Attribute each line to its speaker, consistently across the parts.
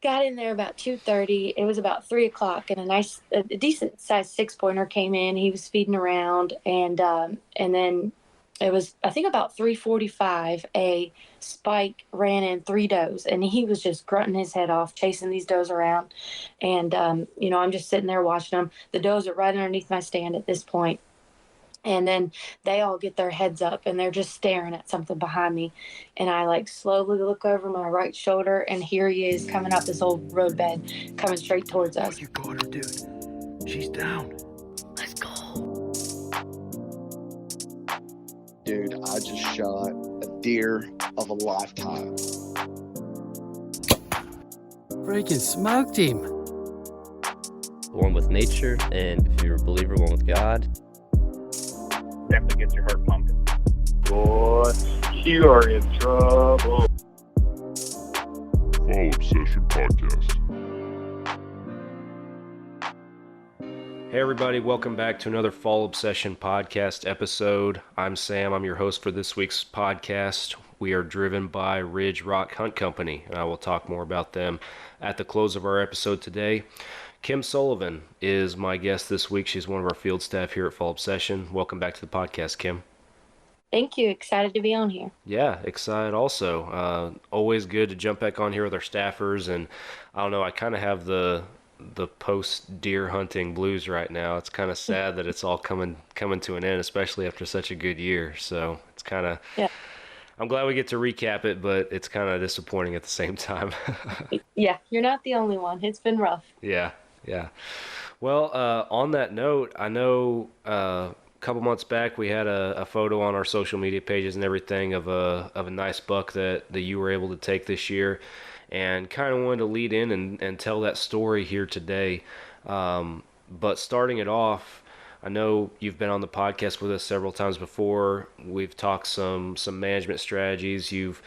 Speaker 1: got in there about 2:30. It was about 3 o'clock, and a decent sized 6 pointer came in. He was feeding around, and then it was, I think, about 3:45. A spike ran in three does, and he was just grunting his head off, chasing these does around. And I'm just sitting there watching them. The does are right underneath my stand at this point. And then they all get their heads up and they're just staring at something behind me. And I like slowly look over my right shoulder, and here he is coming up this old roadbed, coming straight towards us.
Speaker 2: Oh, you got her, dude. She's down.
Speaker 1: Let's go.
Speaker 3: Dude, I just shot a deer of a lifetime.
Speaker 2: Freaking smoked him.
Speaker 4: One with nature, and if you're a believer, one with God.
Speaker 5: Definitely gets your heart pumping. Boy, you are in trouble.
Speaker 6: Fall Obsession Podcast.
Speaker 7: Hey everybody, welcome back to another Fall Obsession Podcast episode. I'm Sam, I'm your host for this week's podcast. We are driven by Ridge Rock Hunt Company, and I will talk more about them at the close of our episode today. Kim Sullivan is my guest this week. She's one of our field staff here at Fall Obsession. Welcome back to the podcast, Kim.
Speaker 1: Thank you. Excited to be on here.
Speaker 7: Yeah, excited also. Always good to jump back on here with our staffers, and I don't know, I kind of have the post deer hunting blues right now. It's kind of sad that it's all coming to an end, especially after such a good year. So it's kind of,
Speaker 1: yeah.
Speaker 7: I'm glad we get to recap it, but it's kind of disappointing at the same time.
Speaker 1: Yeah, you're not the only one. It's been rough.
Speaker 7: Yeah. Well, on that note, I know a couple months back we had a photo on our social media pages and everything of a nice buck that you were able to take this year, and kind of wanted to lead in and tell that story here today. But starting it off, I know you've been on the podcast with us several times before. We've talked some management strategies. You've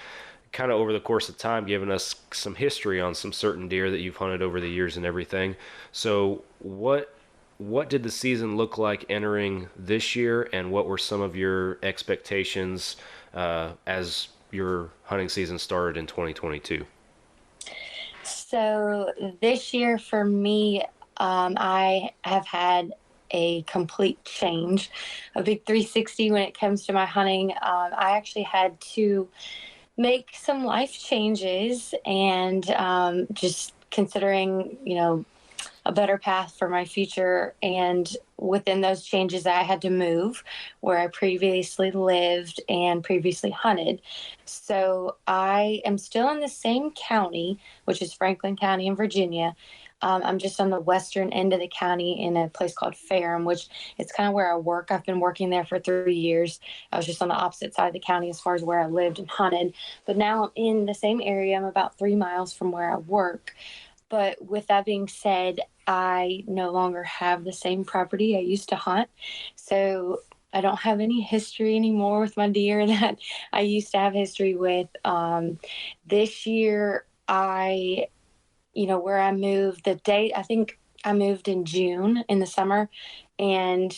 Speaker 7: kind of over the course of time given us some history on some certain deer that you've hunted over the years and everything. So what did the season look like entering this year, and what were some of your expectations as your hunting season started in 2022?
Speaker 1: So this year for me, I have had a complete change, a big 360 when it comes to my hunting. I actually had to make some life changes, and just considering, a better path for my future. And within those changes, I had to move where I previously lived and previously hunted. So I am still in the same county, which is Franklin County in Virginia. I'm just on the western end of the county in a place called Ferrum, which it's kind of where I work. I've been working there for 3 years. I was just on the opposite side of the county as far as where I lived and hunted. But now I'm in the same area. I'm about 3 miles from where I work. But with that being said, I no longer have the same property I used to hunt. So I don't have any history anymore with my deer that I used to have history with. This year, where I moved, I think I moved in June in the summer. And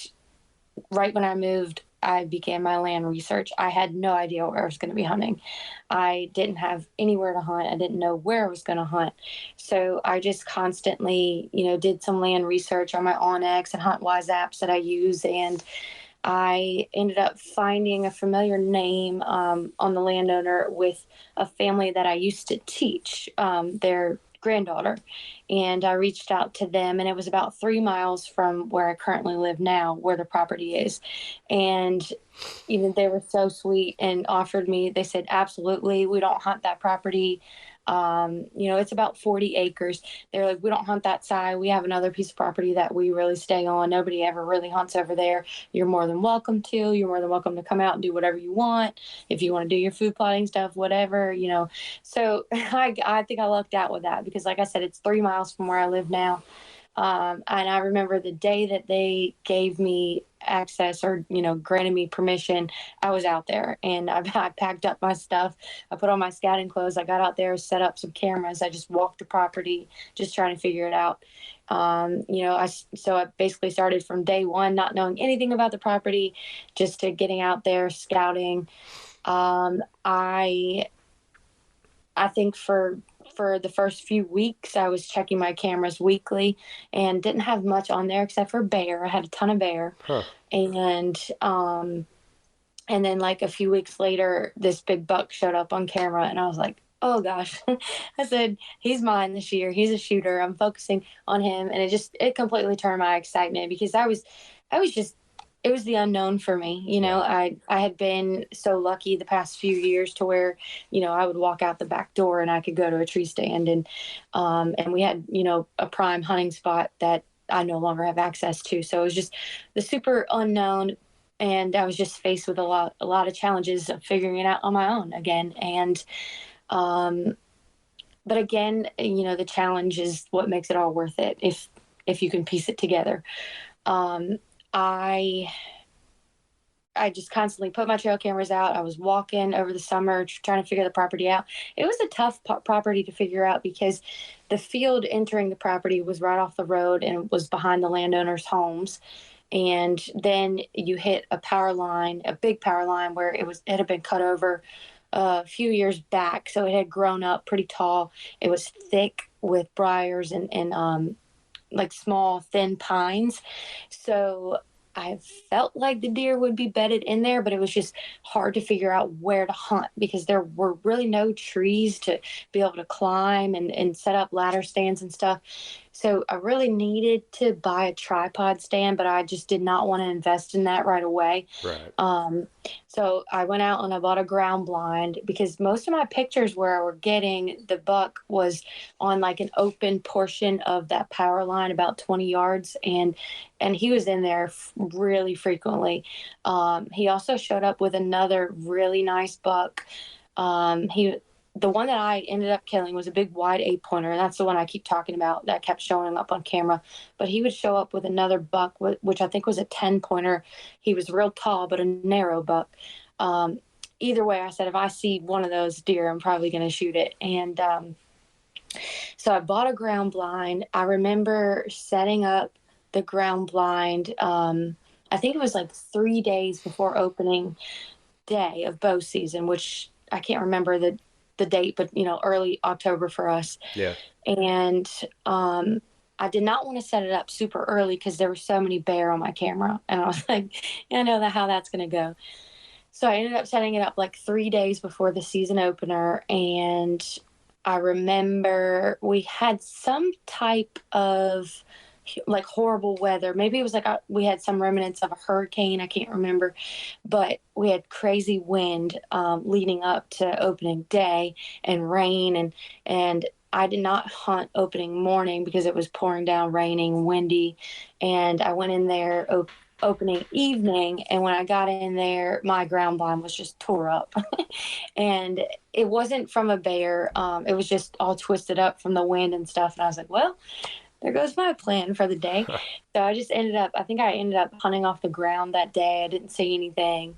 Speaker 1: right when I moved, I began my land research. I had no idea where I was going to be hunting. I didn't have anywhere to hunt. I didn't know where I was going to hunt. So I just constantly, did some land research on my OnX and HuntWise apps that I use. And I ended up finding a familiar name on the landowner with a family that I used to teach. Their granddaughter, and I reached out to them, and it was about 3 miles from where I currently live now, where the property is. And they were so sweet and offered me, they said, absolutely, we don't hunt that property. It's about 40 acres. They're like, we don't hunt that side. We have another piece of property that we really stay on. Nobody ever really hunts over there. You're more than welcome to. You're more than welcome to come out and do whatever you want. If you want to do your food plotting stuff, whatever, So I think I lucked out with that because, like I said, it's 3 miles from where I live now. And I remember the day that they gave me access or, granted me permission, I was out there and I packed up my stuff. I put on my scouting clothes. I got out there, set up some cameras. I just walked the property, just trying to figure it out. So I basically started from day one, not knowing anything about the property, just to getting out there, scouting. I think for for the first few weeks, I was checking my cameras weekly and didn't have much on there except for bear. I had a ton of bear.
Speaker 7: Huh.
Speaker 1: And then like a few weeks later, this big buck showed up on camera, and I was like, oh gosh. I said, he's mine this year. He's a shooter. I'm focusing on him. And it completely turned my excitement, because I was just, it was the unknown for me. You know, I had been so lucky the past few years to where, you know, I would walk out the back door and I could go to a tree stand, and we had, you know, a prime hunting spot that I no longer have access to. So it was just the super unknown. And I was just faced with a lot of challenges of figuring it out on my own again. And, but again, you know, the challenge is what makes it all worth it, if you can piece it together. I just constantly put my trail cameras out. I was walking over the summer trying to figure the property out. It was a tough property to figure out, because the field entering the property was right off the road and was behind the landowners' homes. And then you hit a power line, a big power line, where it had been cut over a few years back. So it had grown up pretty tall. It was thick with briars and like small, thin pines. So I felt like the deer would be bedded in there, but it was just hard to figure out where to hunt, because there were really no trees to be able to climb and set up ladder stands and stuff. So I really needed to buy a tripod stand, but I just did not want to invest in that right away.
Speaker 7: Right.
Speaker 1: So I went out and I bought a ground blind, because most of my pictures where I were getting the buck was on like an open portion of that power line, about 20 yards. And he was in there really frequently. He also showed up with another really nice buck. The one that I ended up killing was a big wide 8-pointer, and that's the one I keep talking about that kept showing up on camera. But he would show up with another buck, which I think was a 10-pointer. He was real tall, but a narrow buck. Either way, I said, if I see one of those deer, I'm probably going to shoot it. And so I bought a ground blind. I remember setting up the ground blind. I think it was like 3 days before opening day of bow season, which I can't remember the date, but, you know, early October for us.
Speaker 7: Yeah.
Speaker 1: And I did not want to set it up super early, because there were so many bear on my camera. And I was like, I know how that's going to go. So I ended up setting it up like 3 days before the season opener. And I remember we had some type of like horrible weather. Maybe it was like we had some remnants of a hurricane. I can't remember, but we had crazy wind leading up to opening day, and rain, and I did not hunt opening morning because it was pouring down, raining, windy, and I went in there opening evening, and when I got in there, my ground blind was just tore up. And it wasn't from a bear. It was just all twisted up from the wind and stuff. And I was like, well, there goes my plan for the day. So I ended up hunting off the ground that day. I didn't see anything.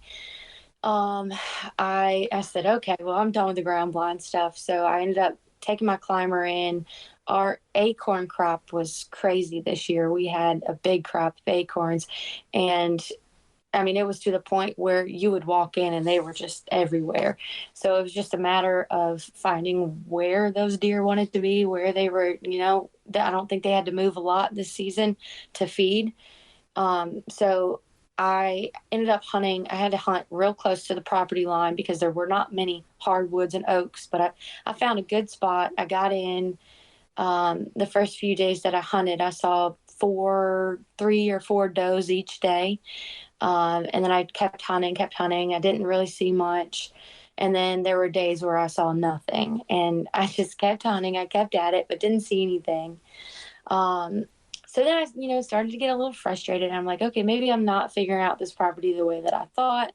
Speaker 1: I said, okay, well, I'm done with the ground blind stuff. So I ended up taking my climber in. Our acorn crop was crazy this year. We had a big crop of acorns, and I mean, it was to the point where you would walk in and they were just everywhere. So it was just a matter of finding where those deer wanted to be, where they were, you know. I don't think they had to move a lot this season to feed. So I ended up hunting. I had to hunt real close to the property line because there were not many hardwoods and oaks, but I found a good spot. I got in. The first few days that I hunted, I saw 3 or 4 does each day. And then I kept hunting. I didn't really see much. And then there were days where I saw nothing, and I just kept hunting. I kept at it, but didn't see anything. So then I, started to get a little frustrated. I'm like, okay, maybe I'm not figuring out this property the way that I thought.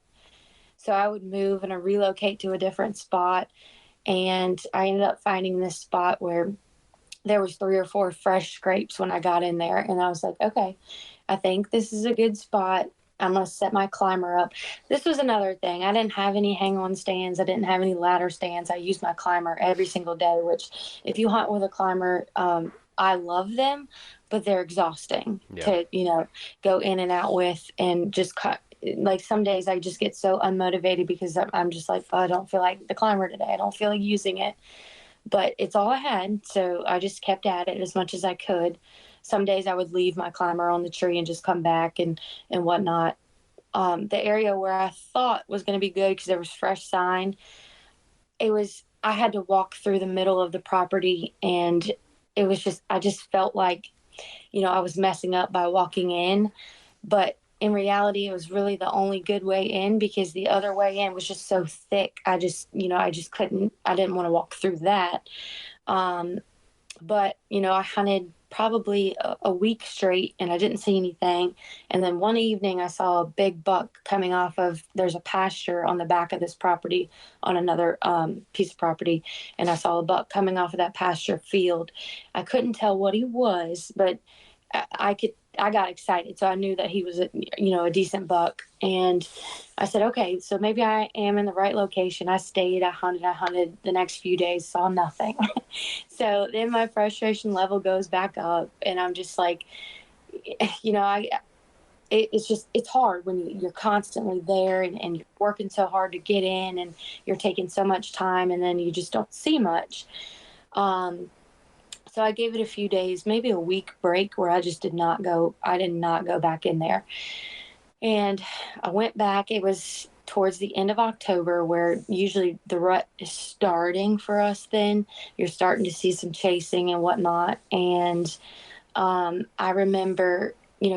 Speaker 1: So I would move and I relocate to a different spot. And I ended up finding this spot where there was 3 or 4 fresh scrapes when I got in there. And I was like, okay, I think this is a good spot. I'm going to set my climber up. This was another thing. I didn't have any hang-on stands. I didn't have any ladder stands. I used my climber every single day, which if you hunt with a climber, I love them, but they're exhausting to, go in and out with, and just like some days I just get so unmotivated because I'm just like, oh, I don't feel like the climber today. I don't feel like using it. but it's all I had. So I just kept at it as much as I could. Some days I would leave my climber on the tree and just come back and whatnot. The area where I thought was going to be good because there was fresh sign, I had to walk through the middle of the property, and it was just, I just felt like, I was messing up by walking in. But in reality, it was really the only good way in because the other way in was just so thick. I just couldn't, I didn't want to walk through that. Um, but I hunted probably a week straight and I didn't see anything. And then one evening I saw a big buck coming off of, there's a pasture on the back of this property on another piece of property, and I saw a buck coming off of that pasture field. I couldn't tell what he was, but I got excited, so I knew that he was a decent buck. And I said, okay, so maybe I am in the right location. I stayed, I hunted the next few days, saw nothing. So then my frustration level goes back up, and I'm just like, it's hard when you're constantly there, and you're working so hard to get in, and you're taking so much time, and then you just don't see much. So I gave it a few days, maybe a week break, where I did not go back in there. And I went back. It was towards the end of October, where usually the rut is starting for us. Then you're starting to see some chasing and whatnot. And I remember,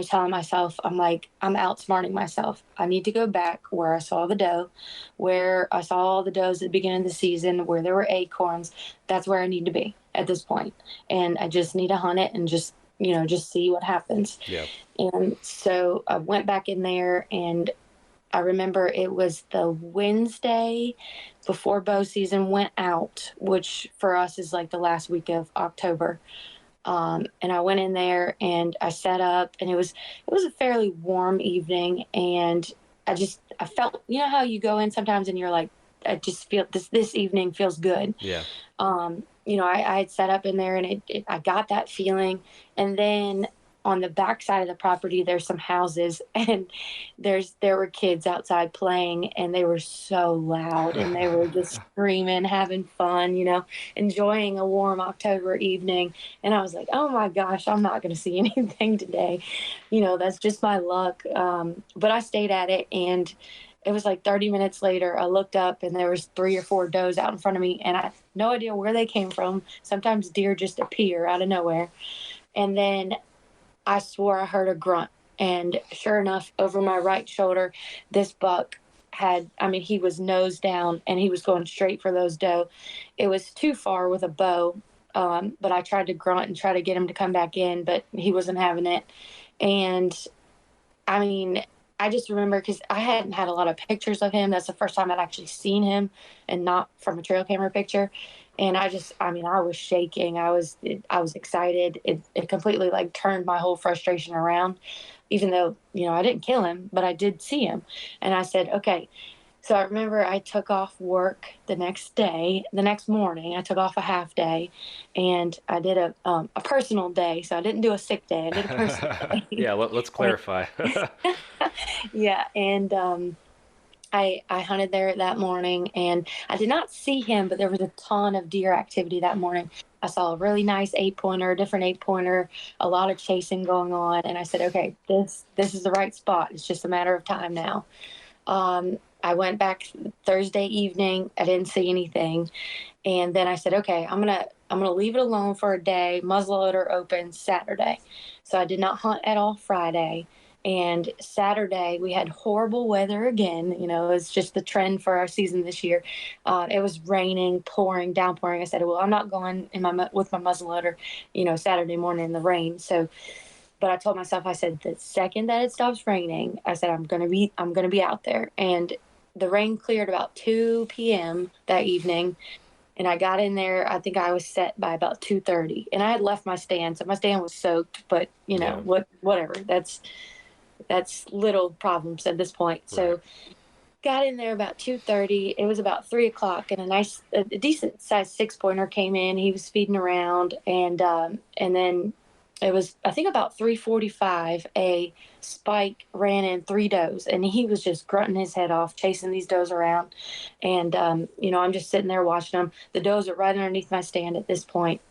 Speaker 1: telling myself, I'm like, I'm outsmarting myself. I need to go back where I saw the doe, where I saw all the does at the beginning of the season, where there were acorns. That's where I need to be at this point. And I just need to hunt it and just see what happens.
Speaker 7: Yeah.
Speaker 1: And so I went back in there, and I remember it was the Wednesday before bow season went out, which for us is like the last week of October. And I went in there and I set up, and it was a fairly warm evening, and I felt, how you go in sometimes and you're like, I just feel this evening feels good.
Speaker 7: Yeah.
Speaker 1: I had set up in there, and I got that feeling. And then on the back side of the property, there's some houses, and there were kids outside playing, and they were so loud, and they were just screaming, having fun, enjoying a warm October evening. And I was like, oh my gosh, I'm not going to see anything today. That's just my luck. But I stayed at it, and it was like 30 minutes later, I looked up, and there was 3 or 4 does out in front of me, and I had no idea where they came from. Sometimes deer just appear out of nowhere. And then I swore I heard a grunt. And sure enough, over my right shoulder, this buck he was nose down, and he was going straight for those doe. It was too far with a bow, but I tried to grunt and try to get him to come back in, but he wasn't having it. And I just remember, because I hadn't had a lot of pictures of him. That's the first time I'd actually seen him, and not from a trail camera picture. And I was shaking. I was excited. It completely like turned my whole frustration around, even though, I didn't kill him, but I did see him. And I said, okay. So I remember I took off work the next morning. I took off a half day, and I did a personal day. So I didn't do a sick day. I did a personal day.
Speaker 7: Yeah, let's clarify.
Speaker 1: Yeah, and I hunted there that morning, and I did not see him, but there was a ton of deer activity that morning. I saw a really nice 8-pointer, a different 8-pointer, a lot of chasing going on, and I said, okay, this is the right spot. It's just a matter of time now. I went back Thursday evening. I didn't see anything. And then I said, okay, I'm gonna leave it alone for a day, muzzleloader open Saturday. So I did not hunt at all Friday. And Saturday we had horrible weather again. It's just the trend for our season this year. It was raining, pouring, downpouring. I said, well, I'm not going with my muzzleloader, Saturday morning in the rain. So, but I told myself, I said, the second that it stops raining, I said, I'm gonna be out there. And the rain cleared about 2 p.m. that evening, and I got in there. I think I was set by about 2:30, and I had left my stand, so my stand was soaked. But
Speaker 7: Yeah.
Speaker 1: whatever. That's little problems at this point.
Speaker 7: Right.
Speaker 1: So got in there about 2:30. It was about 3 o'clock, and a decent sized 6-pointer came in. He was feeding around, and then it was, I think, about 3:45. A spike ran in 3 does, and he was just grunting his head off, chasing these does around. And I'm just sitting there watching them. The does are right underneath my stand at this point.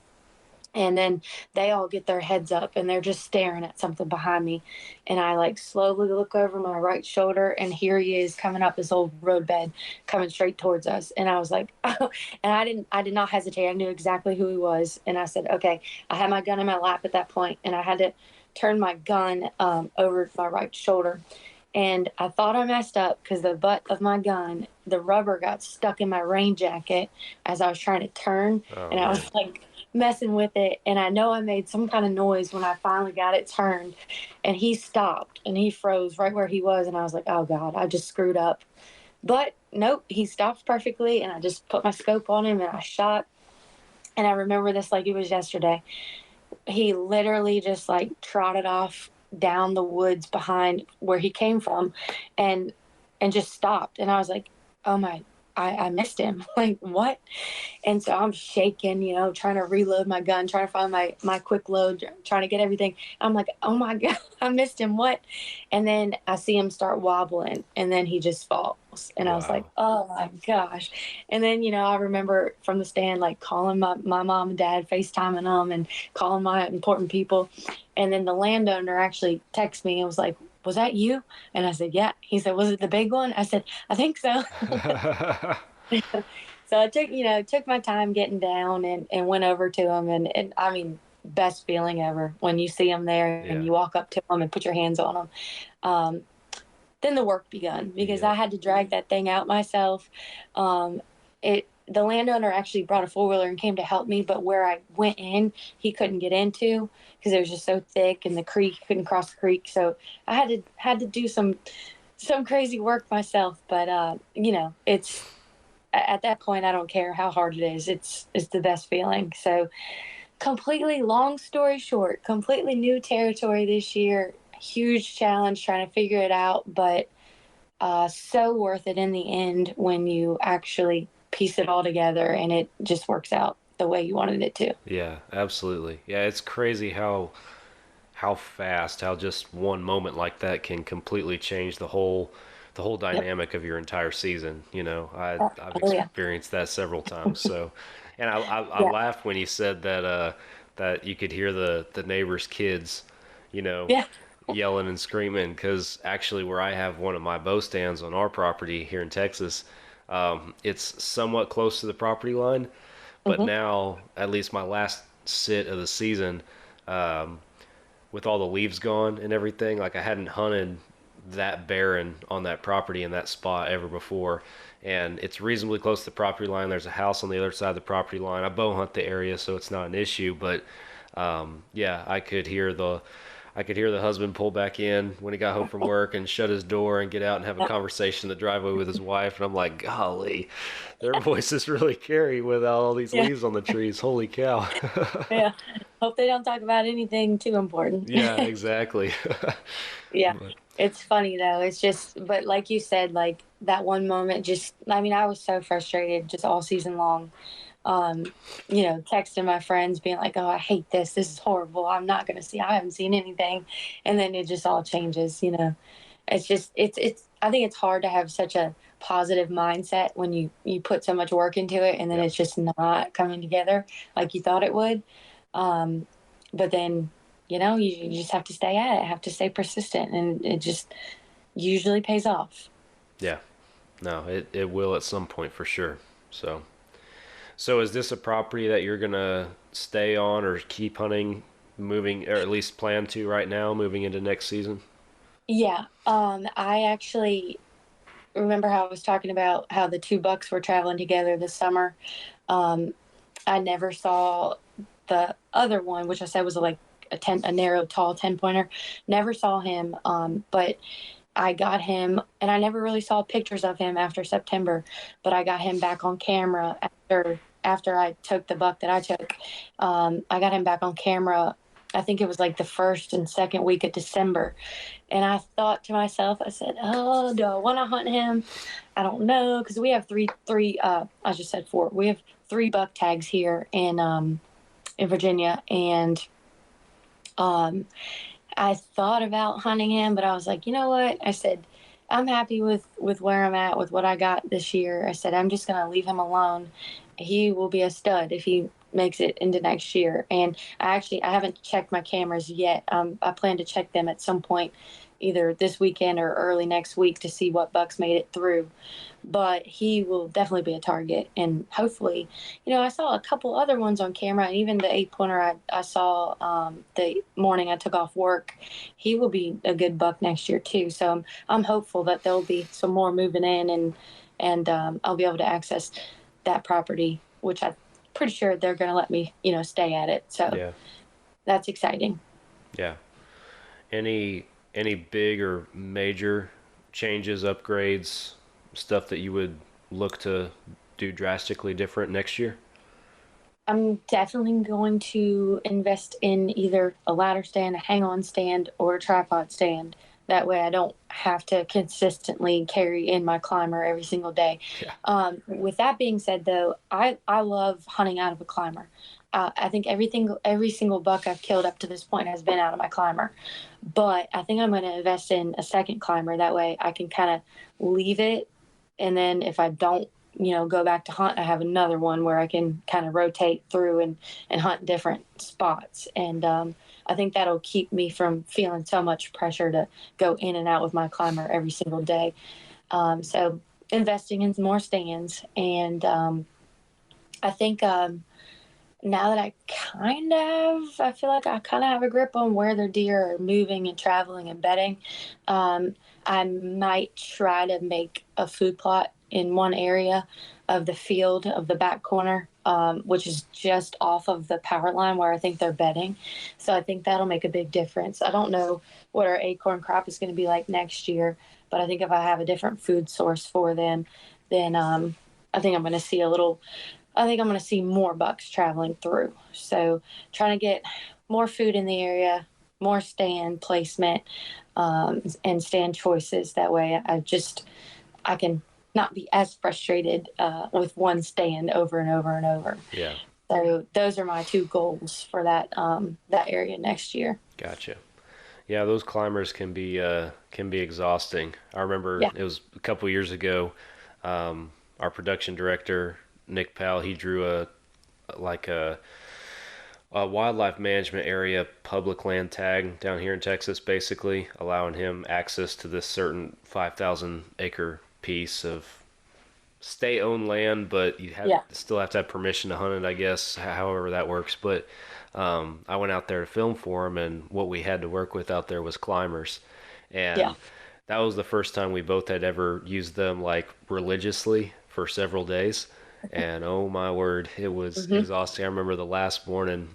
Speaker 1: And then they all get their heads up and they're just staring at something behind me. And I like slowly look over my right shoulder, and here he is coming up this old roadbed, coming straight towards us. And I was like, oh, and I did not hesitate. I knew exactly who he was. And I said, okay, I had my gun in my lap at that point, and I had to turn my gun over my right shoulder. And I thought I messed up because the butt of my gun, the rubber got stuck in my rain jacket as I was trying to turn.
Speaker 7: Oh,
Speaker 1: and I was
Speaker 7: man.
Speaker 1: like messing with it. And I know I made some kind of noise when I finally got it turned. And he stopped and he froze right where he was. And I was like, oh God, I just screwed up. But nope, he stopped perfectly. And I just put my scope on him and I shot. And I remember this like it was yesterday. He literally just like trotted off down the woods behind where he came from, and just stopped. And I was like, oh my, I missed him. Like, what? And so I'm shaking, trying to reload my gun, trying to find my quick load, trying to get everything. I'm like, oh my God, I missed him. What? And then I see him start wobbling, and then he just falls. And I was like,
Speaker 7: Wow.
Speaker 1: oh my gosh. And then, I remember from the stand, like calling my mom and dad, FaceTiming them and calling my important people. And then the landowner actually texted me and was like, was that you? And I said, yeah. He said, was it the big one? I said, I think so. So I took my time getting down and went over to him. And I mean, best feeling ever when you see them there
Speaker 7: Yeah.
Speaker 1: and you walk up to them and put your hands on them. Then the work begun because
Speaker 7: Yep.
Speaker 1: I had to drag that thing out myself. The landowner actually brought a four-wheeler and came to help me, but where I went in, he couldn't get into because it was just so thick, and the creek, couldn't cross the creek. So I had to do some crazy work myself. But it's at that point, I don't care how hard it is. It's the best feeling. So completely, long story short, completely new territory this year. Huge challenge trying to figure it out, but so worth it in the end when you actually piece it all together and it just works out the way you wanted it to.
Speaker 7: Yeah, absolutely. Yeah, it's crazy how fast, how just one moment like that can completely change the whole dynamic of your entire season. I've
Speaker 1: Oh yeah.
Speaker 7: experienced that several times. So, and I
Speaker 1: Yeah.
Speaker 7: laughed when you said that you could hear the neighbors' kids,
Speaker 1: Yeah.
Speaker 7: yelling and screaming, because actually where I have one of my bow stands on our property here in Texas, it's somewhat close to the property line, but
Speaker 1: Hmm.
Speaker 7: now, at least my last sit of the season, um, with all the leaves gone and everything, like I hadn't hunted that barren on that property in that spot ever before. And it's reasonably close to the property line. There's a house on the other side of the property line. I bow hunt the area, so it's not an issue. But yeah, I could hear the husband pull back in when he got home from work and shut his door and get out and have a conversation in the driveway with his wife. And I'm like, golly, their voices really carry without all these
Speaker 1: Yeah.
Speaker 7: leaves on the trees. Holy cow.
Speaker 1: Yeah. Hope they don't talk about anything too important.
Speaker 7: Yeah, exactly.
Speaker 1: Yeah.
Speaker 7: But
Speaker 1: It's funny though. It's just, but like you said, like that one moment, just, I mean, I was so frustrated just all season long. Um, Texting my friends being like, oh, I hate this. This is horrible. I haven't seen anything. And then it just all changes. It's just, I think it's hard to have such a positive mindset when you put so much work into it and then
Speaker 7: Yep.
Speaker 1: it's just not coming together like you thought it would. But then, you just have to stay at it, have to stay persistent, and it just usually pays off.
Speaker 7: Yeah, no, it will at some point for sure. So is this a property that you're gonna stay on or keep hunting, moving, or at least plan to right now, moving into next season?
Speaker 1: Yeah. I actually remember how I was talking about how the two bucks were traveling together this summer. Um, I never saw the other one, which I said was like a narrow, tall 10 pointer. Never saw him. But I got him, and I never really saw pictures of him after September, but I got him back on camera after I took the buck that I took. I got him back on camera. I think it was like the first and second week of December. And I thought to myself, I said, oh, do I want to hunt him? I don't know. Because we have I just said four. We have 3 buck tags here in Virginia. And Um, I thought about hunting him, but I was like, you know what? I said, I'm happy with where I'm at with what I got this year. I said, I'm just gonna leave him alone. He will be a stud if he makes it into next year. And I haven't checked my cameras yet. I plan to check them at some point, either this weekend or early next week, to see what bucks made it through. But he will definitely be a target, and hopefully, I saw a couple other ones on camera, and even the 8 pointer I saw the morning I took off work. He will be a good buck next year too. So I'm hopeful that there'll be some more moving in, and I'll be able to access that property, which I'm pretty sure they're going to let me stay at it. So
Speaker 7: Yeah.
Speaker 1: that's exciting.
Speaker 7: Yeah. Any big or major changes, upgrades, stuff that you would look to do drastically different next year?
Speaker 1: I'm definitely going to invest in either a ladder stand, a hang on stand, or a tripod stand. That way I don't have to consistently carry in my climber every single day.
Speaker 7: Yeah.
Speaker 1: With that being said, though, I love hunting out of a climber. I think every single buck I've killed up to this point has been out of my climber. But I think I'm going to invest in a second climber. That way I can kind of leave it. And then if I don't go back to hunt, I have another one where I can kind of rotate through and hunt different spots. And I think that'll keep me from feeling so much pressure to go in and out with my climber every single day. So investing in more stands. And I think now that I feel like I kind of have a grip on where the deer are moving and traveling and bedding. I might try to make a food plot in one area of the field of the back corner, which is just off of the power line where I think they're bedding. So I think that'll make a big difference. I don't know what our acorn crop is going to be like next year, but I think if I have a different food source for them, then I think I'm going to see more bucks traveling through. So trying to get more food in the area, more stand placement, and stand choices. That way I can not be as frustrated with one stand over and over and over.
Speaker 7: Yeah.
Speaker 1: So those are my two goals for that area next year.
Speaker 7: Gotcha. Yeah, those climbers can be exhausting. I remember It was a couple years ago. Our production director Nick Powell, he drew a wildlife management area public land tag down here in Texas, basically allowing him access to this certain 5,000 acre piece of state-owned land, but you still have to have permission to hunt it, I guess, however that works. But I went out there to film for him, and what we had to work with out there was climbers. And that was the first time we both had ever used them like religiously for several days. And oh my word, it was exhausting. I remember the last morning,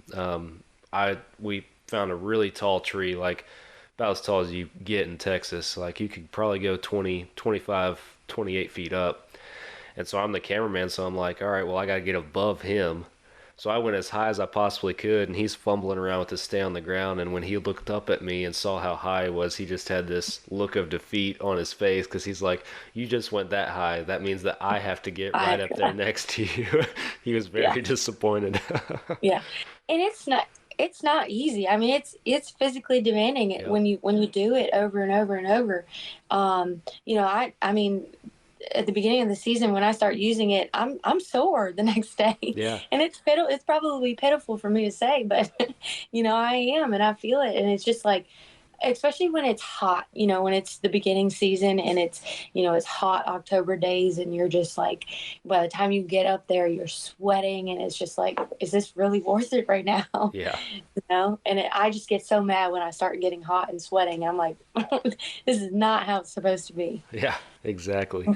Speaker 7: we found a really tall tree, like about as tall as you get in Texas. Like you could probably go 20, 25, 28 feet up. And so I'm the cameraman, so I'm like, all right, well, I got to get above him. So I went as high as I possibly could, and he's fumbling around with his stay on the ground. And when he looked up at me and saw how high I was, he just had this look of defeat on his face, because he's like, you just went that high. That means that I have to get right up there next to you. He was very disappointed.
Speaker 1: Yeah. And it's not easy. I mean, it's physically demanding when you do it over and over and over. I mean, at the beginning of the season when I start using it, I'm sore the next day.
Speaker 7: Yeah.
Speaker 1: And it's probably pitiful for me to say, but I am, and I feel it. And it's just like, especially when it's hot, when it's the beginning season and it's, it's hot October days, and you're just like, by the time you get up there, you're sweating, and it's just like, is this really worth it right now?
Speaker 7: Yeah.
Speaker 1: And I just get so mad when I start getting hot and sweating. I'm like, this is not how it's supposed to be.
Speaker 7: Yeah, exactly.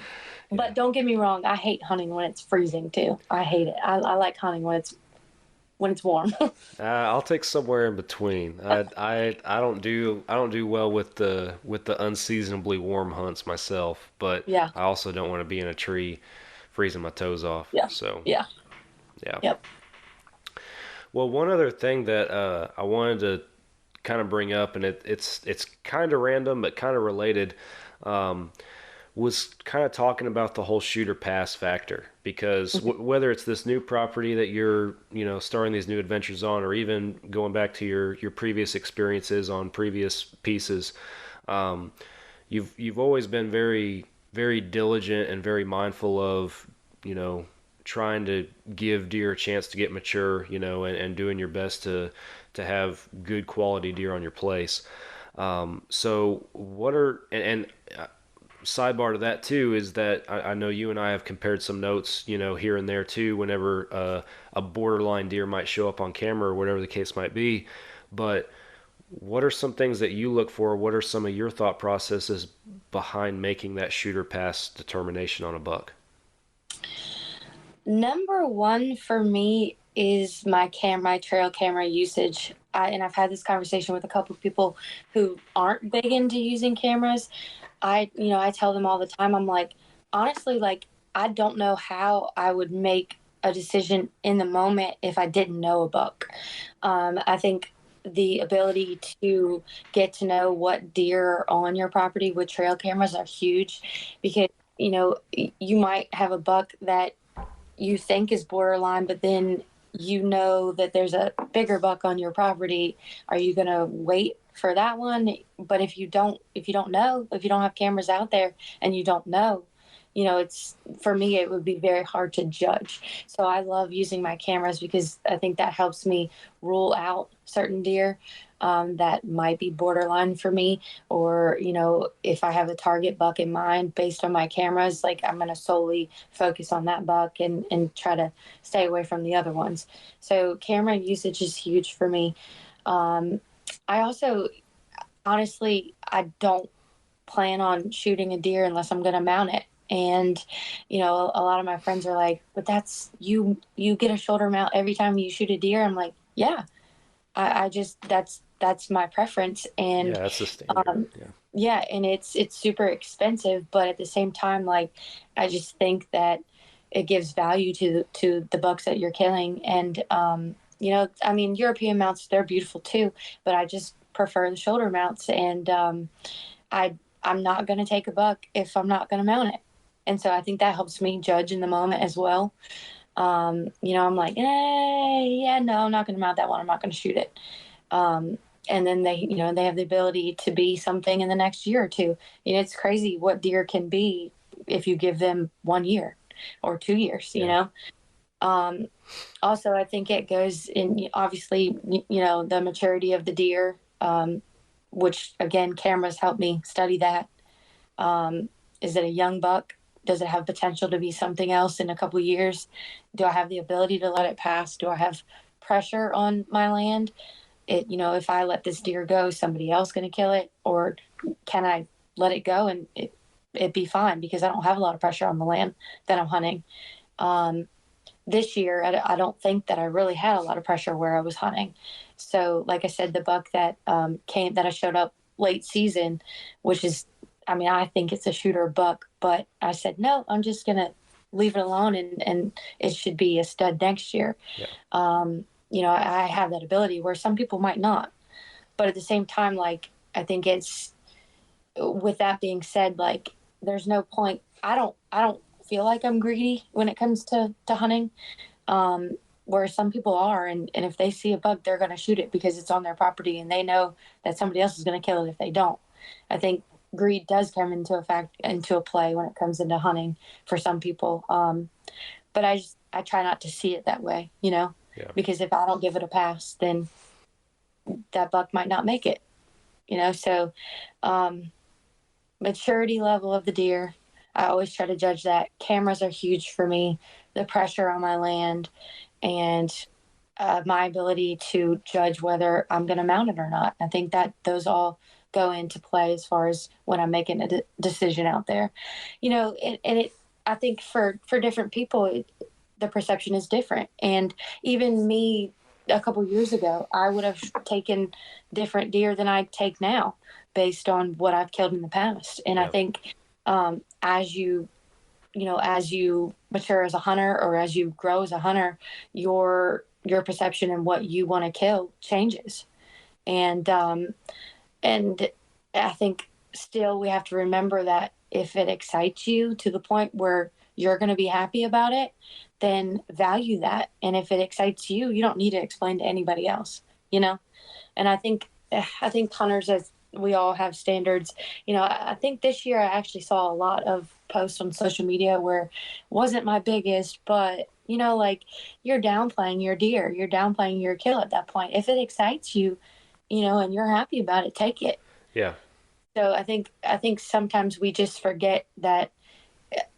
Speaker 1: But don't get me wrong, I hate hunting when it's freezing too. I hate it. I like hunting when it's warm.
Speaker 7: I'll take somewhere in between. I don't do well with the unseasonably warm hunts myself, but I also don't want to be in a tree freezing my toes off.
Speaker 1: Yeah.
Speaker 7: So
Speaker 1: yeah. Yep.
Speaker 7: Well, one other thing that I wanted to kind of bring up, and it's kind of random but kind of related. was kind of talking about the whole shooter pass factor, because whether it's this new property that you're, starting these new adventures on, or even going back to your previous experiences on previous pieces, um, you've always been very, very diligent and very mindful of, trying to give deer a chance to get mature, and doing your best to have good quality deer on your place. So what are, and sidebar to that too is that I know you and I have compared some notes, here and there too, whenever a borderline deer might show up on camera or whatever the case might be. But what are some things that you look for? What are some of your thought processes behind making that shooter pass determination on a buck?
Speaker 1: Number one for me is my trail camera usage. And I've had this conversation with a couple of people who aren't big into using cameras. I tell them all the time, I'm like, honestly, like, I don't know how I would make a decision in the moment if I didn't know a buck. I think the ability to get to know what deer are on your property with trail cameras are huge, because, you might have a buck that you think is borderline, but then that there's a bigger buck on your property. Are you going to wait for that one? But if you don't know, if you don't have cameras out there and you don't know, it's, for me, it would be very hard to judge. So I love using my cameras because I think that helps me rule out certain deer that might be borderline for me. Or, if I have a target buck in mind based on my cameras, like, I'm going to solely focus on that buck and try to stay away from the other ones. So camera usage is huge for me. I also, honestly, I don't plan on shooting a deer unless I'm going to mount it. And, a lot of my friends are like, but that's, you get a shoulder mount every time you shoot a deer. I'm like, yeah, I just, that's my preference. And
Speaker 7: Yeah, that's the standard.
Speaker 1: yeah, and it's super expensive, but at the same time, like, I just think that it gives value to the bucks that you're killing. And, European mounts, they're beautiful too, but I just prefer the shoulder mounts. And I'm not going to take a buck if I'm not going to mount it. And so I think that helps me judge in the moment as well. I'm like, yeah, no, I'm not going to mount that one. I'm not going to shoot it. And then they have the ability to be something in the next year or two. It's crazy what deer can be if you give them 1 year or 2 years, Also, I think it goes in, obviously, the maturity of the deer, which, again, cameras help me study that. Is it a young buck? Does it have potential to be something else in a couple of years? Do I have the ability to let it pass? Do I have pressure on my land? If I let this deer go, is somebody else going to kill it? Or can I let it go and it be fine, because I don't have a lot of pressure on the land that I'm hunting? This year, I don't think that I really had a lot of pressure where I was hunting. So, like I said, the buck that that I showed up late season, which is, I think it's a shooter buck, but I said, no, I'm just going to leave it alone, and it should be a stud next year.
Speaker 7: Yeah.
Speaker 1: I have that ability where some people might not. But at the same time, like, I think it's, with that being said, like, there's no point. I don't feel like I'm greedy when it comes to hunting, where some people are, and if they see a buck, they're going to shoot it because it's on their property and they know that somebody else is going to kill it if they don't. I think greed does come into a play when it comes into hunting for some people. But I try not to see it that way, because if I don't give it a pass, then that buck might not make it, so maturity level of the deer, I always try to judge that. Cameras are huge for me, the pressure on my land, and my ability to judge whether I'm going to mount it or not. I think that those all go into play as far as when I'm making a decision out there, I think for different people, the perception is different. And even me, a couple years ago, I would have taken different deer than I take now based on what I've killed in the past. And I think as you mature as a hunter, or as you grow as a hunter, your perception and what you want to kill changes. And I think still we have to remember that if it excites you to the point where you're going to be happy about it, then value that. And if it excites you, you don't need to explain to anybody else, you know? And I think hunters, as we all have standards, I think this year I actually saw a lot of posts on social media where it wasn't my biggest, but like, you're downplaying your deer, you're downplaying your kill at that point. If it excites you, and you're happy about it, take it.
Speaker 7: Yeah.
Speaker 1: So I think sometimes we just forget that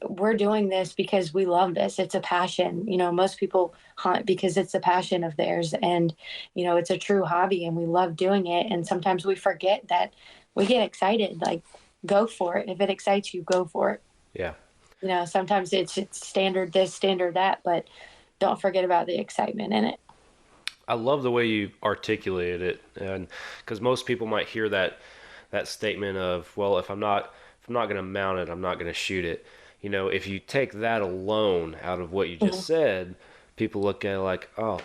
Speaker 1: we're doing this because we love this. It's a passion. Most people hunt because it's a passion of theirs, and it's a true hobby, and we love doing it. And sometimes we forget that we get excited. Like, go for it. If it excites you, go for it.
Speaker 7: Yeah.
Speaker 1: Sometimes it's standard this, standard that, but don't forget about the excitement in it.
Speaker 7: I love the way you articulated it, and because most people might hear that statement of, well, if I'm not going to mount it, I'm not going to shoot it. If you take that alone out of what you just said, people look at it like, oh,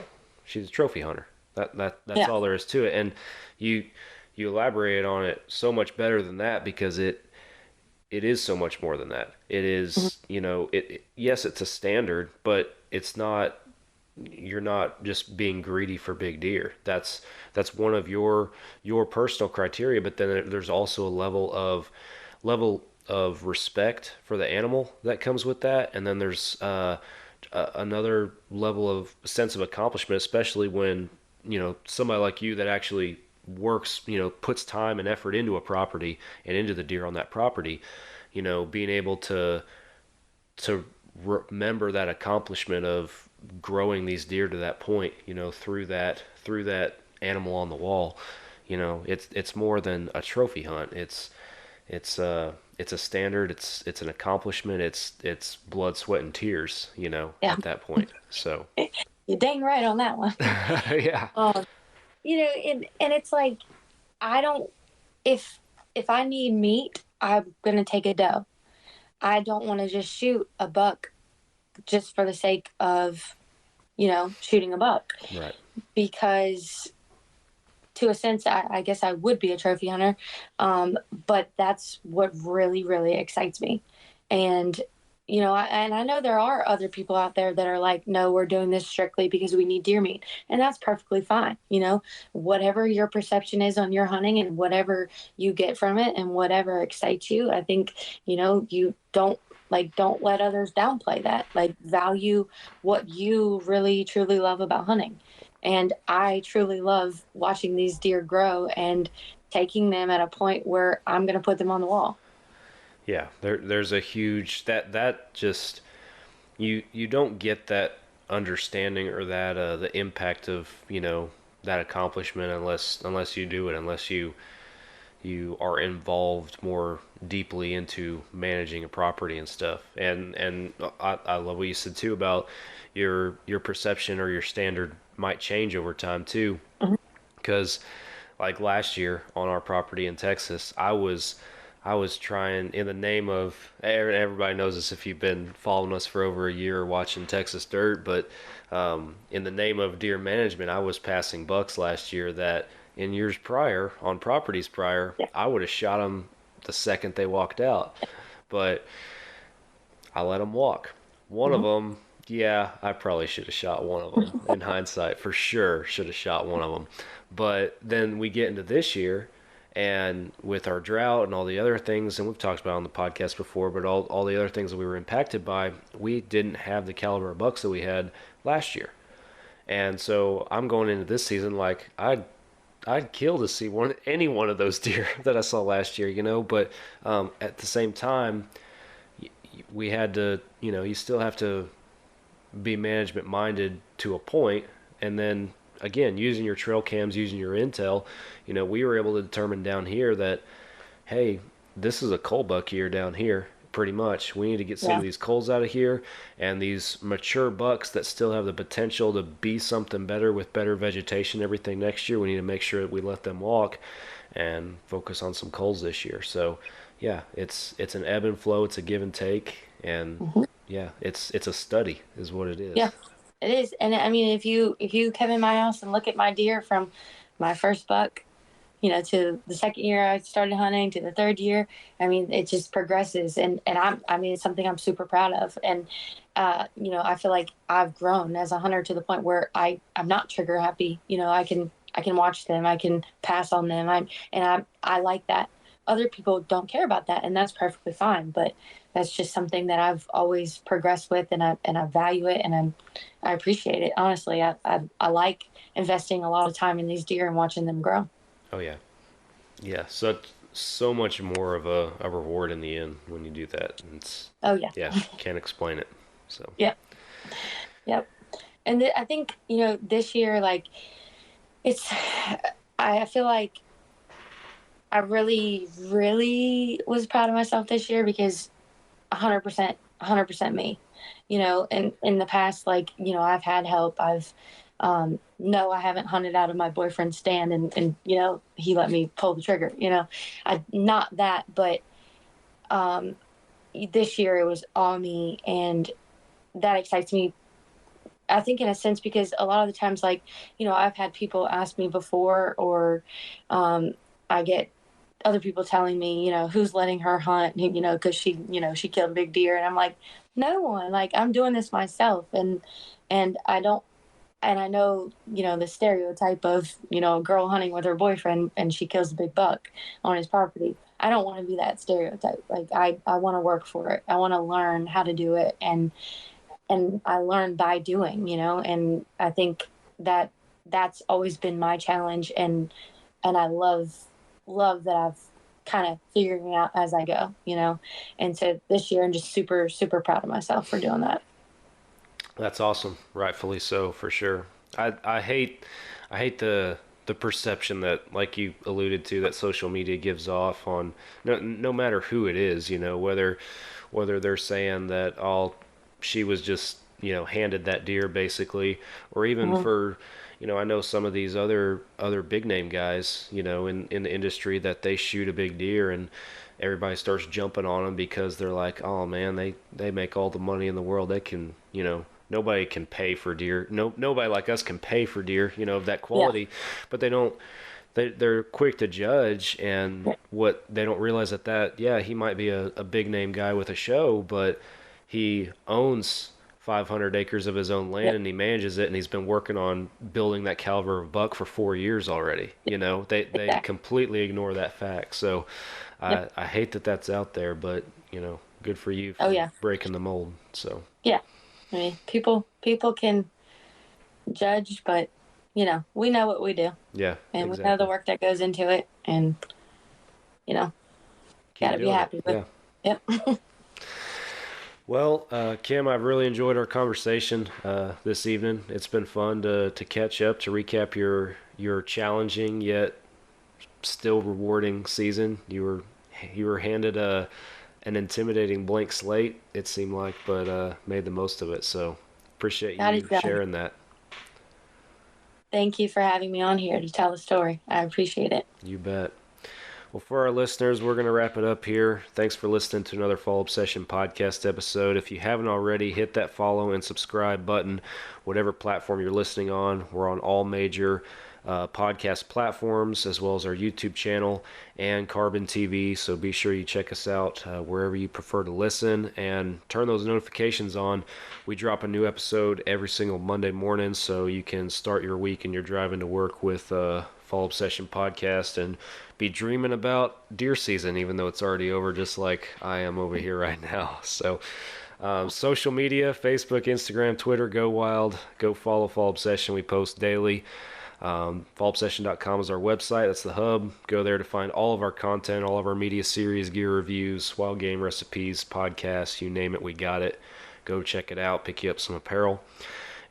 Speaker 7: she's a trophy hunter. That's all there is to it. And you elaborate on it so much better than that, because it is so much more than that. It is, yes, it's a standard, but it's not. You're not just being greedy for big deer. That's one of your personal criteria, but then there's also a level of respect for the animal that comes with that, and then there's another level of sense of accomplishment, especially when somebody like you that actually works, puts time and effort into a property and into the deer on that property, being able to remember that accomplishment of growing these deer to that point, through that animal on the wall. It's more than a trophy hunt. It's a standard. It's an accomplishment. It's blood, sweat, and tears. At that point. So
Speaker 1: You're dang right on that one.
Speaker 7: yeah.
Speaker 1: And it's like, I don't. If I need meat, I'm gonna take a doe. I don't want to just shoot a buck just for the sake of, shooting a buck.
Speaker 7: Right.
Speaker 1: Because to a sense, I guess I would be a trophy hunter. But that's what really, really excites me. And, I know there are other people out there that are like, no, we're doing this strictly because we need deer meat. And that's perfectly fine. Whatever your perception is on your hunting and whatever you get from it and whatever excites you, I think, you don't let others downplay that. Like, value what you really, truly love about hunting. And I truly love watching these deer grow and taking them at a point where I'm going to put them on the wall.
Speaker 7: Yeah, there's a huge that just you don't get that understanding or that the impact of that accomplishment unless you do it, unless you are involved more deeply into managing a property and stuff. And I love what you said too about your perception or your standard might change over time too, because like last year on our property in Texas, I was trying, in the name of, everybody knows this if you've been following us for over a year or watching Texas Dirt, but in the name of deer management, I was passing bucks last year that in years prior, on properties prior, I would have shot them the second they walked out. But I let them walk. One of them, yeah, I probably should have shot one of them. In hindsight, for sure, should have shot one of them. But then we get into this year, and with our drought and all the other things, and we've talked about it on the podcast before, but all the other things that we were impacted by, we didn't have the caliber of bucks that we had last year. And so I'm going into this season like I'd kill to see any one of those deer that I saw last year, but at the same time, we had to, you still have to be management minded to a point, and then again, using your trail cams, using your intel, we were able to determine down here that, hey, this is a cull buck year down here, pretty much. We need to get some of these culls out of here, and these mature bucks that still have the potential to be something better with better vegetation and everything next year, we need to make sure that we let them walk and focus on some culls this year. So, yeah, it's an ebb and flow. It's a give and take, and it's a study is what it is.
Speaker 1: Yeah. It is. And I mean, if you come in my house and look at my deer from my first buck to the second year I started hunting, to the third year. I mean, it just progresses, and I mean, it's something I'm super proud of. And I feel like I've grown as a hunter to the point where I'm not trigger happy. I can watch them, I can pass on them. I like that. Other people don't care about that, and that's perfectly fine. But that's just something that I've always progressed with, and I value it, and I appreciate it. Honestly, I like investing a lot of time in these deer and watching them grow.
Speaker 7: Oh yeah, yeah. So much more of a reward in the end when you do that. And
Speaker 1: Oh yeah.
Speaker 7: Yeah, can't explain it. So
Speaker 1: Yep. Yep. And I think this year, like, it's I feel like I really, really was proud of myself this year because 100% me, and in the past, like, I've had help. No, I haven't hunted out of my boyfriend's stand and he let me pull the trigger, not that, but, this year it was all me, and that excites me. I think in a sense, because a lot of the times, like, I've had people ask me before, or, I get other people telling me, who's letting her hunt, because she killed a big deer. And I'm like, no one. Like, I'm doing this myself. And I don't, and I know, the stereotype of, a girl hunting with her boyfriend and she kills a big buck on his property. I don't want to be that stereotype. Like, I want to work for it. I want to learn how to do it. And I learn by doing, and I think that's always been my challenge. And I love that I've kind of figuring out as I go, and so this year I'm just super, super proud of myself for doing that.
Speaker 7: that's awesome. Rightfully so, for sure. I hate the perception that, like you alluded to, that social media gives off on no matter who it is, whether they're saying that she was just handed that deer basically, or even for I know some of these other big name guys, in the industry, that they shoot a big deer and everybody starts jumping on them because they're like, oh man, they make all the money in the world. They can, nobody can pay for deer. Nobody like us can pay for deer, of that quality. Yeah. But they don't. They're quick to judge, and what they don't realize that he might be a big name guy with a show, but he owns 500 acres of his own land, and he manages it, and he's been working on building that caliber of buck for 4 years already. They completely ignore that fact. So I hate that that's out there, but good for you for breaking the mold. So
Speaker 1: I mean, people can judge, but we know what we do.
Speaker 7: Yeah,
Speaker 1: and
Speaker 7: exactly.
Speaker 1: We know the work that goes into it, and gotta be happy with it. Yep.
Speaker 7: Well, Kim, I've really enjoyed our conversation this evening. It's been fun to catch up, to recap your challenging yet still rewarding season. You were handed an intimidating blank slate, it seemed like, but made the most of it. So appreciate you sharing that.
Speaker 1: Thank you for having me on here to tell the story. I appreciate it.
Speaker 7: You bet. Well, for our listeners, we're going to wrap it up here. Thanks for listening to another Fall Obsession podcast episode. If you haven't already, hit that follow and subscribe button, whatever platform you're listening on. We're on all major podcast platforms, as well as our YouTube channel and Carbon TV. So be sure you check us out wherever you prefer to listen, and turn those notifications on. We drop a new episode every single Monday morning, so you can start your week and you're driving to work with Fall Obsession podcast and be dreaming about deer season, even though it's already over, just like I am over here right now. So social media, Facebook, Instagram, Twitter, go wild. Go follow Fall Obsession. We post daily. Fallobsession.com is our website. That's the hub. Go there to find all of our content, all of our media series, gear reviews, wild game recipes, podcasts, you name it, we got it. Go check it out. Pick you up some apparel.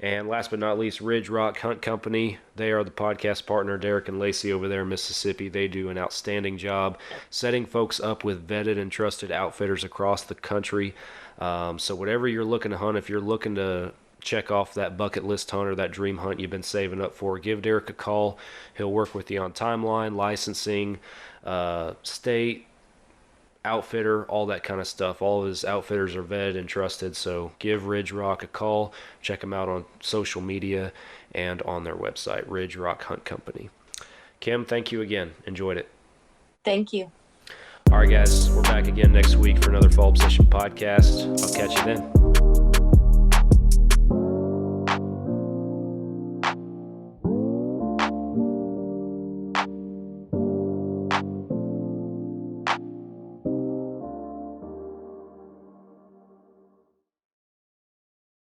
Speaker 7: And last but not least, Ridge Rock Hunt Company. They are the podcast partner, Derek and Lacey over there in Mississippi. They do an outstanding job setting folks up with vetted and trusted outfitters across the country. So whatever you're looking to hunt, if you're looking to check off that bucket list hunt or that dream hunt you've been saving up for, give Derek a call. He'll work with you on timeline, licensing, state, outfitter, all that kind of stuff. All of his outfitters are vetted and trusted, so give Ridge Rock a call. Check them out on social media and on their website, Ridge Rock Hunt Company. Kim, thank you again. Enjoyed it.
Speaker 1: Thank you.
Speaker 7: All right, guys, we're back again next week for another Fall Obsession podcast. I'll catch you then.